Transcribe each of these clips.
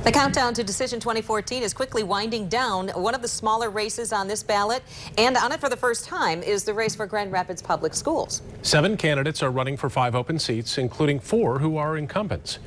The countdown to Decision 2014 is quickly winding down. One of the smaller races on this ballot, and on it for the first time, is the race for Grand Rapids Public Schools. 7 candidates are running for 5 open seats, including 4 who are incumbents.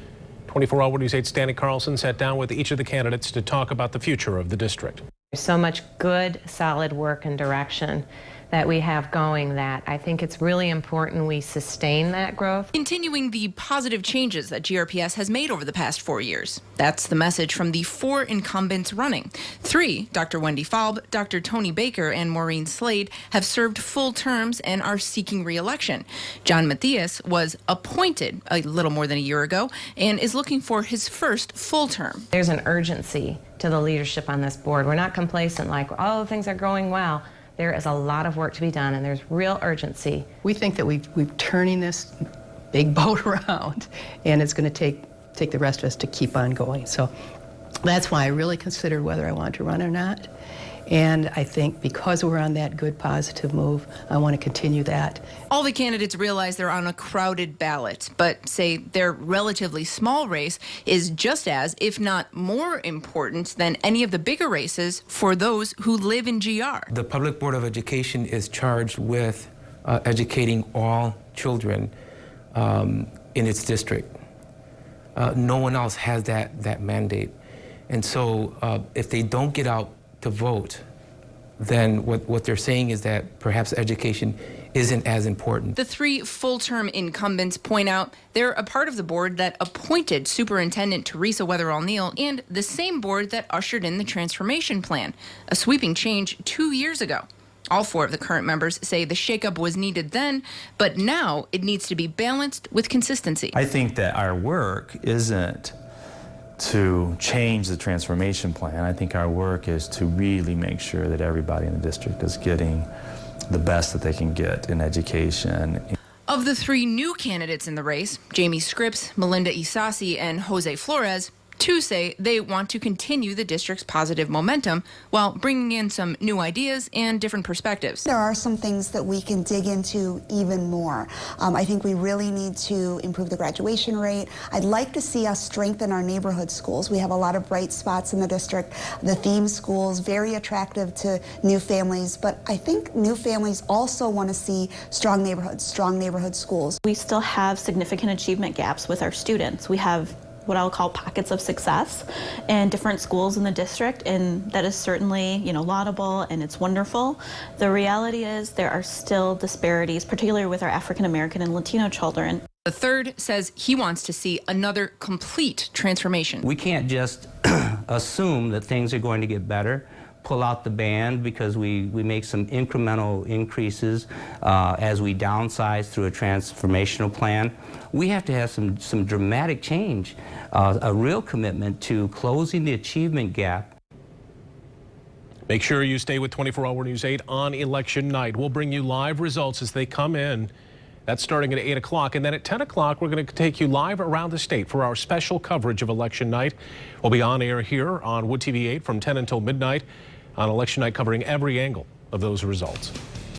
24-Hour News 8's Danny Carlson sat down with each of the candidates to talk about the future of the district. There's so much good, solid work and direction that we have going that I think it's really important we sustain that growth. Continuing the positive changes that GRPS has made over the past 4 years. That's the message from the 4 incumbents running. 3, Dr. Wendy Falb, Dr. Tony Baker, and Maureen Slade, have served full terms and are seeking re-election. John Matthias was appointed a little more than a year ago and is looking for his first full term. There's an urgency to the leadership on this board. We're not complacent like, oh, things are going well. There is a lot of work to be done, and there's real urgency. We think that we're turning this big boat around, and it's going to take the rest of us to keep on going. So that's why I really considered whether I wanted to run or not. And I think because we're on that good, positive move, I want to continue that. All the candidates realize they're on a crowded ballot, but say their relatively small race is just as, if not more important than any of the bigger races for those who live in GR. The Public Board of Education is charged with educating all children in its district. No one else has that mandate. And so if they don't get out to vote, then what they're saying is that perhaps education isn't as important. The 3 full-term incumbents point out they're a part of the board that appointed Superintendent Teresa Weatherall-Neal and the same board that ushered in the transformation plan, a sweeping change 2 years ago. All 4 of the current members say the shakeup was needed then, but now it needs to be balanced with consistency. I think that our work isn't to change the transformation plan. I think our work is to really make sure that everybody in the district is getting the best that they can get in education. Of the 3 new candidates in the race, Jamie Scripps, Melinda Isasi, and Jose Flores, 2 say they want to continue the district's positive momentum while bringing in some new ideas and different perspectives. There are some things that we can dig into even more. I think we really need to improve the graduation rate. I'd like to see us strengthen our neighborhood schools. We have a lot of bright spots in the district. The theme schools, very attractive to new families, but I think new families also want to see strong neighborhood schools. We still have significant achievement gaps with our students. We have what I'll call pockets of success in different schools in the district, and that is certainly, laudable and it's wonderful. The reality is there are still disparities, particularly with our African American and Latino children. The 3rd says he wants to see another complete transformation. We can't just assume that things are going to get better, pull out the band because we make some incremental increases as we downsize through a transformational plan. We have to have some dramatic change, a real commitment to closing the achievement gap. Make sure you stay with 24-Hour News 8 on election night. We'll bring you live results as they come in. That's starting at 8 o'clock. And then at 10 o'clock, we're going to take you live around the state for our special coverage of election night. We'll be on air here on Wood TV 8 from 10 until midnight on election night, covering every angle of those results.